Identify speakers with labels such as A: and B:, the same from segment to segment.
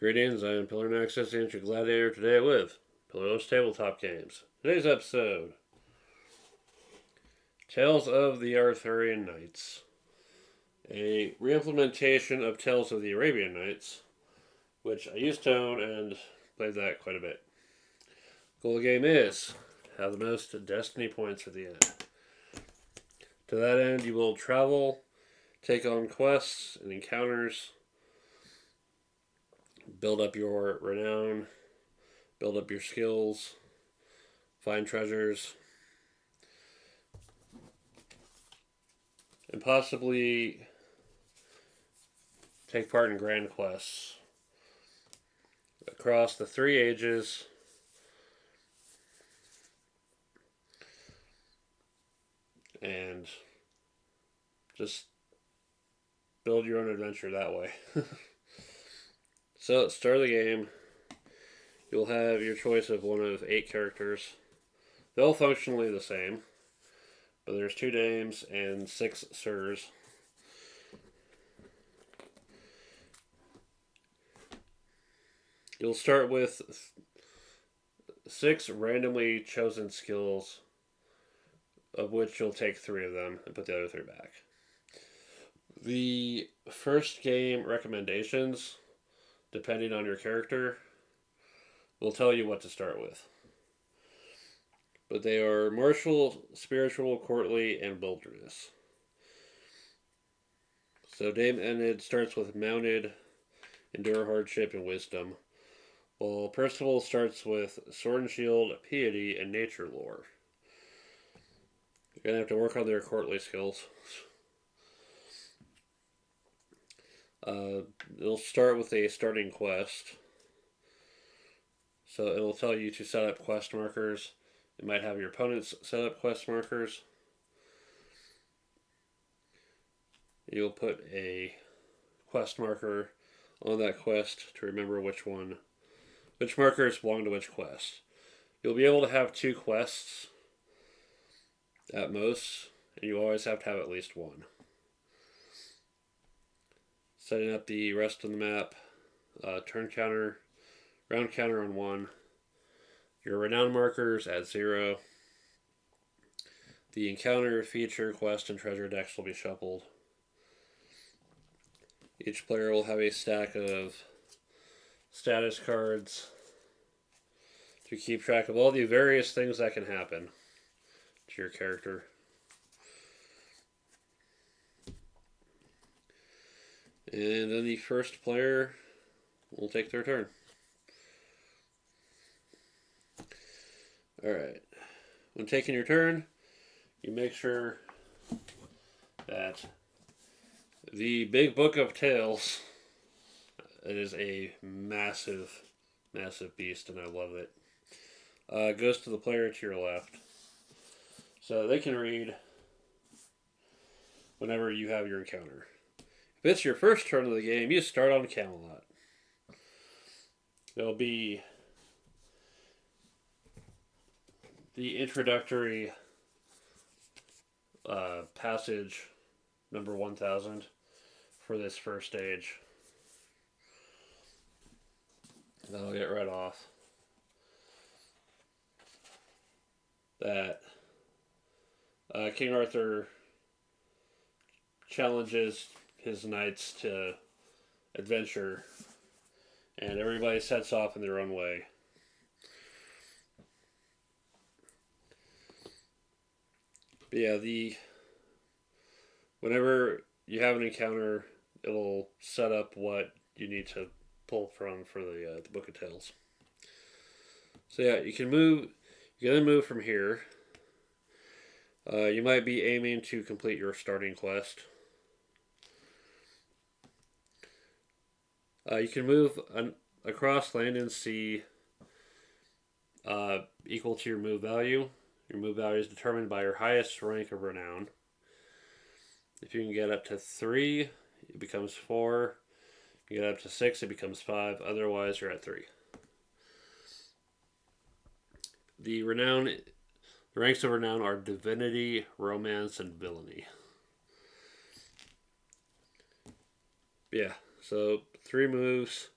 A: Greetings, I am PillarNexus, the Ancient Gladiator, today with PillarNexus Tabletop Games. Today's episode, Tales of the Arthurian Knights. A re-implementation of Tales of the Arabian Nights, which I used to own and played that quite a bit. Goal of the game is have the most destiny points at the end. To that end, you will travel, take on quests and encounters, build up your renown, build up your skills, find treasures, and possibly take part in grand quests across the three ages and just build your own adventure that way. So, at the start of the game, you'll have your choice of one of 8 characters. They're all functionally the same, but there's 2 dames and 6 sirs. You'll start with 6 randomly chosen skills, of which you'll take 3 of them and put the other 3 back. The first game recommendations, depending on your character, will tell you what to start with. But they are martial, spiritual, courtly, and wilderness. So Dame Enid starts with mounted, endure hardship, and wisdom, while Percival starts with sword and shield, piety, and nature lore. You're going to have to work on their courtly skills. It'll start with a starting quest. So it'll tell you to set up quest markers. It might have your opponents set up quest markers. You'll put a quest marker on that quest to remember which markers belong to which quest. You'll be able to have 2 quests at most, and you always have to have at least one. Setting up the rest of the map, turn counter, round counter on 1. Your renown markers at 0. The encounter, feature, quest, and treasure decks will be shuffled. Each player will have a stack of status cards to keep track of all the various things that can happen to your character. And then the first player will take their turn. Alright. When taking your turn, you make sure that the Big Book of Tales, it is a massive, massive beast, and I love it, goes to the player to your left. So they can read whenever you have your encounter. If it's your first turn of the game, you start on Camelot. There'll be the introductory passage number 1000 for this first stage. That'll get read off. That King Arthur challenges his knights to adventure, and everybody sets off in their own way. But yeah, whenever you have an encounter, it'll set up what you need to pull from for the Book of Tales. So yeah, you can move. You can then move from here. You might be aiming to complete your starting quest. You can move across land and sea equal to your move value. Your move value is determined by your highest rank of renown. If you can get up to 3, it becomes 4. If you get up to 6, it becomes 5. Otherwise, you're at 3. The ranks of renown are divinity, romance, and villainy. Yeah, so 3 moves.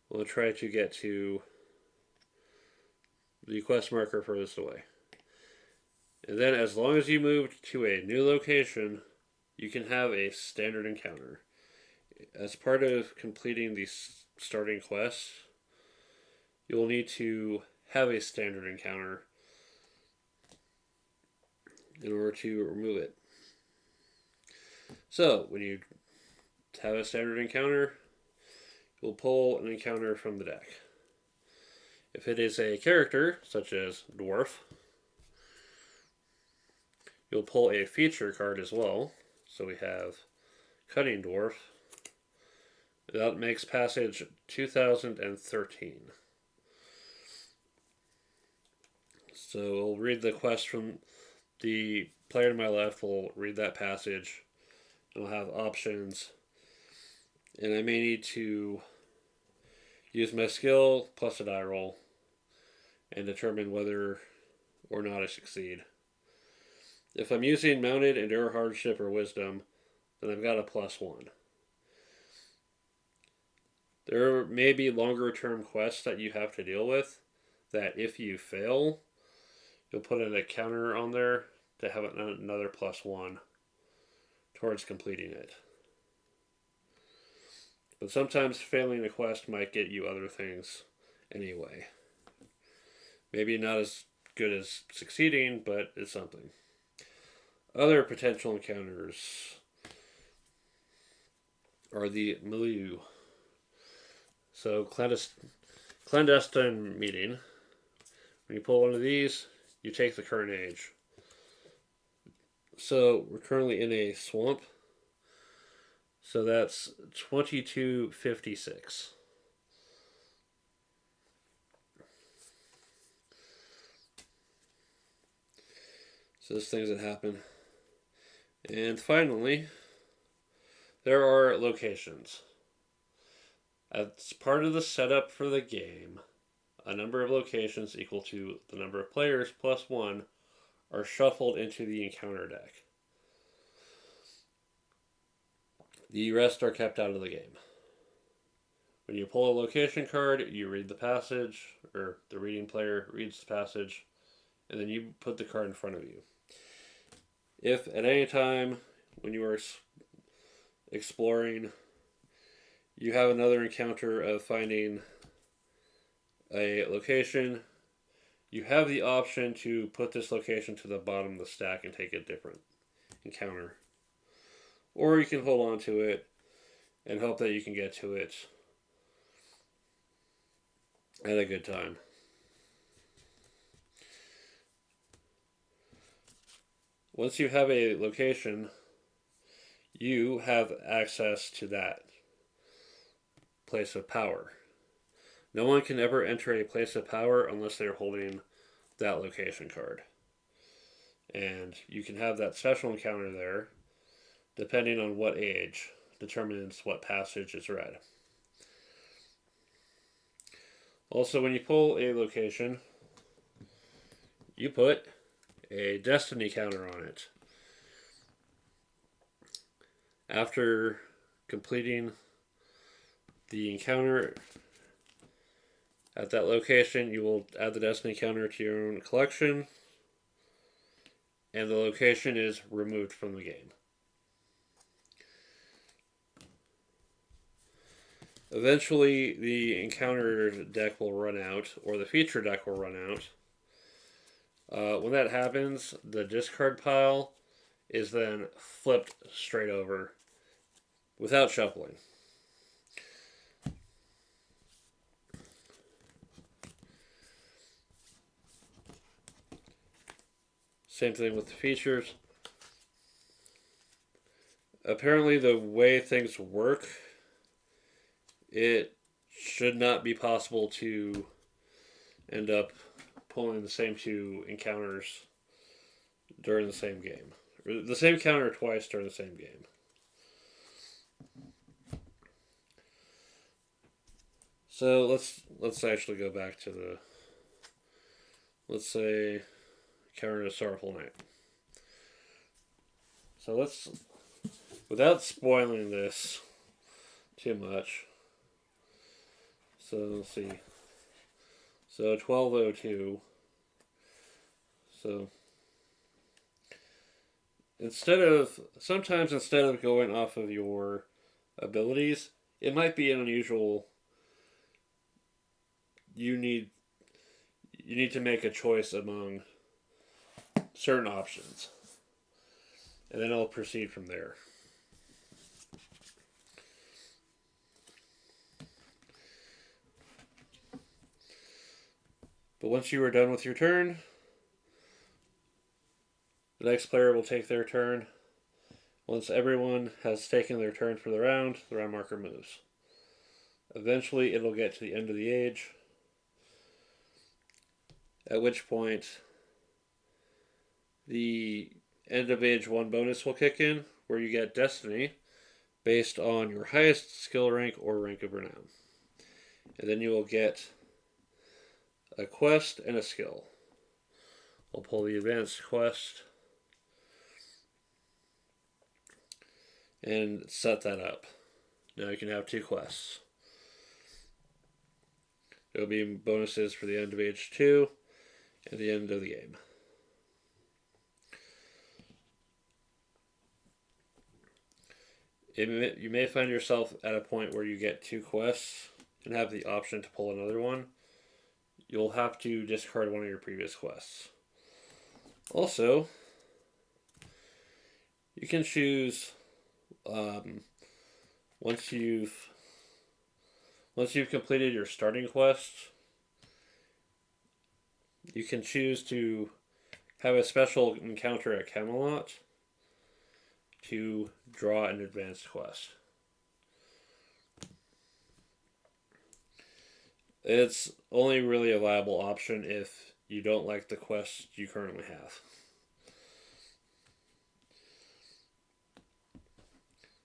A: we'll try to get to the quest marker furthest away. And then as long as you move to a new location, you can have a standard encounter. As part of completing the starting quest, you'll need to have a standard encounter in order to remove it. So, when you have a standard encounter, you'll pull an encounter from the deck. If it is a character, such as Dwarf, you'll pull a feature card as well. So we have Cunning Dwarf. That makes passage 2013. So we'll read the quest from the player to my left. Will read that passage. And we'll have options. And I may need to use my skill plus a die roll and determine whether or not I succeed. If I'm using mounted, endure, hardship, or wisdom, then I've got a +1. There may be longer term quests that you have to deal with that if you fail, you'll put in a counter on there to have another +1 towards completing it. But sometimes failing a quest might get you other things anyway. Maybe not as good as succeeding, but it's something. Other potential encounters are the milieu. So, clandestine meeting. When you pull one of these, you take the current age. So, we're currently in a swamp. So that's 2256. So there's things that happen. And finally, there are locations. As part of the setup for the game, a number of locations equal to the number of players +1 are shuffled into the encounter deck. The rest are kept out of the game. When you pull a location card, you read the passage, or the reading player reads the passage, and then you put the card in front of you. If at any time when you are exploring, you have another encounter of finding a location, you have the option to put this location to the bottom of the stack and take a different encounter. Or you can hold on to it and hope that you can get to it at a good time. Once you have a location, you have access to that place of power. No one can ever enter a place of power unless they're holding that location card. And you can have that special encounter there, depending on what age determines what passage is read. Also, when you pull a location, you put a destiny counter on it. After completing the encounter at that location, you will add the destiny counter to your own collection, and the location is removed from the game. Eventually, the encounter deck will run out, or the feature deck will run out. When that happens, the discard pile is then flipped straight over without shuffling. Same thing with the features. Apparently, the way things work, it should not be possible to end up pulling the same two encounters during the same game. Or the same counter twice during the same game. So let's actually go back to the, let's say, counter to Sorrowful Night. So let's, without spoiling this too much, So let's see. So 1202. So sometimes instead of going off of your abilities, it might be an unusual. You need to make a choice among certain options, and then I'll proceed from there. But once you are done with your turn, the next player will take their turn. Once everyone has taken their turn for the round marker moves. Eventually, it'll get to the end of the age, at which point the end of age 1 bonus will kick in, where you get destiny based on your highest skill rank or rank of renown. And then you will get a quest and a skill. I'll pull the advanced quest and set that up. Now you can have 2 quests. There will be bonuses for the end of age 2 and the end of the game. You may find yourself at a point where you get 2 quests and have the option to pull another one. You'll have to discard one of your previous quests. Also, you can choose once you've completed your starting quest, you can choose to have a special encounter at Camelot to draw an advanced quest. It's only really a viable option if you don't like the quest you currently have.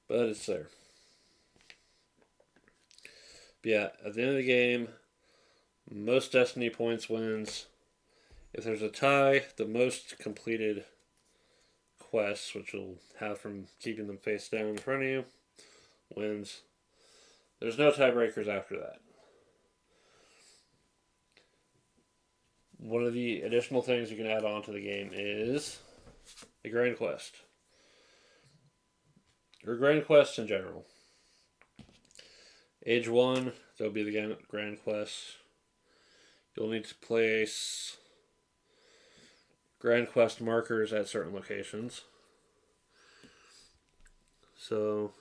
A: But it's there. But yeah, at the end of the game, most destiny points wins. If there's a tie, the most completed quests, which you'll have from keeping them face down in front of you, wins. There's no tiebreakers after that. One of the additional things you can add on to the game is a grand quest. Or grand quests in general. Age 1, there'll be the grand quest. You'll need to place grand quest markers at certain locations. So,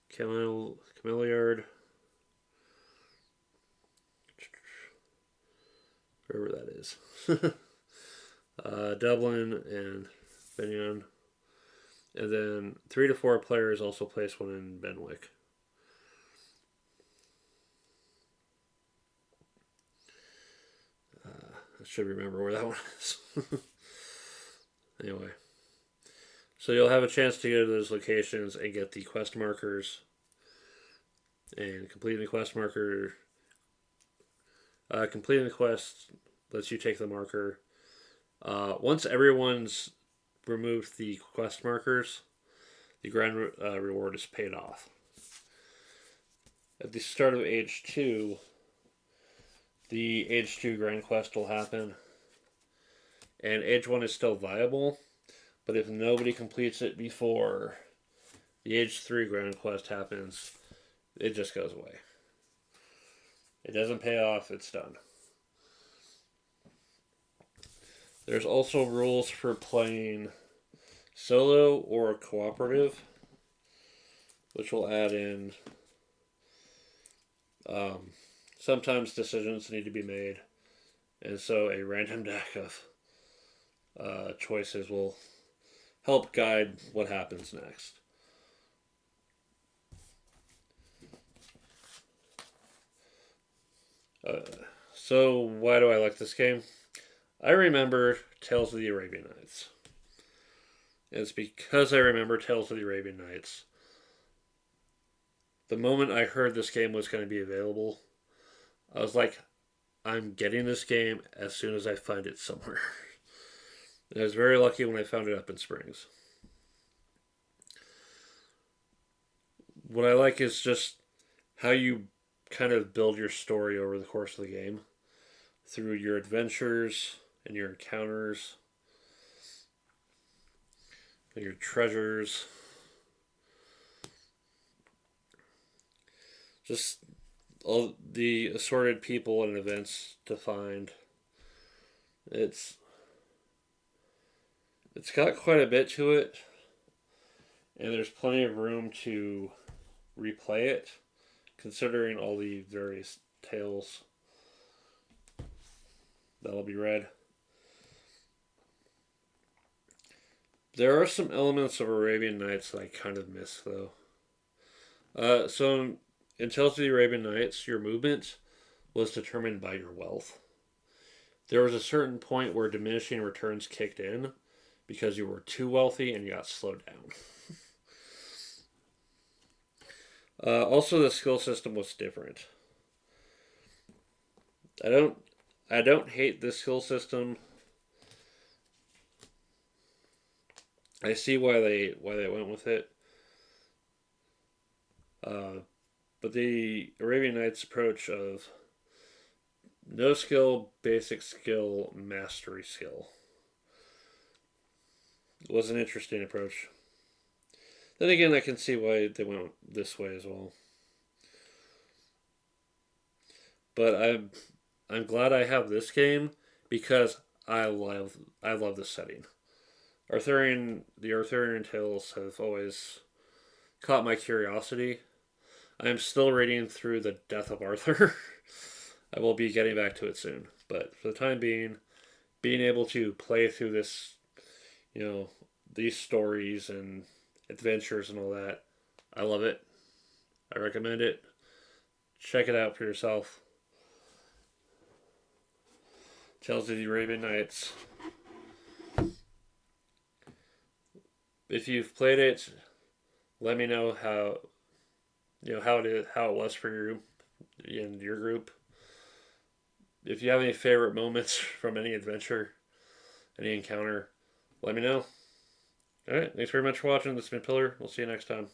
A: Camelot, wherever that is. Dublin and Benyon. And then 3 to 4 players also place one in Benwick. I should remember where that one is. Anyway. So you'll have a chance to go to those locations and get the quest markers. And completing the quest marker... completing the quest lets you take the marker. Once everyone's removed the quest markers, the grand reward is paid off. At the start of age 2, the age 2 grand quest will happen. And age 1 is still viable, but if nobody completes it before the age 3 grand quest happens, it just goes away. It doesn't pay off, it's done. There's also rules for playing solo or cooperative, which will add in sometimes decisions need to be made, and so a random deck of choices will help guide what happens next. So why do I like this game? I remember Tales of the Arabian Nights. And it's because I remember Tales of the Arabian Nights. The moment I heard this game was going to be available, I was like, I'm getting this game as soon as I find it somewhere. And I was very lucky when I found it up in Springs. What I like is just how you kind of build your story over the course of the game through your adventures and your encounters, and your treasures. Just all the assorted people and events to find. It's it's got quite a bit to it, and there's plenty of room to replay it, considering all the various tales that'll be read. There are some elements of Arabian Nights that I kind of miss, though. So in Tales of the Arabian Nights, your movement was determined by your wealth. There was a certain point where diminishing returns kicked in because you were too wealthy and you got slowed down. Also, the skill system was different. I don't hate this skill system. I see why they went with it. But the Arabian Nights approach of no skill, basic skill, mastery skill was an interesting approach. Then again, I can see why they went this way as well. But I'm glad I have this game because I love this setting. The Arthurian tales have always caught my curiosity. I'm still reading through the Death of Arthur. I will be getting back to it soon. But for the time being able to play through this, these stories and adventures and all that, I love it. I recommend it. Check it out for yourself. Tales of the Arabian Nights. If you've played it, let me know how it was for you in your group. If you have any favorite moments from any adventure, any encounter, let me know. Alright, thanks very much for watching. This has been Pillar. We'll see you next time.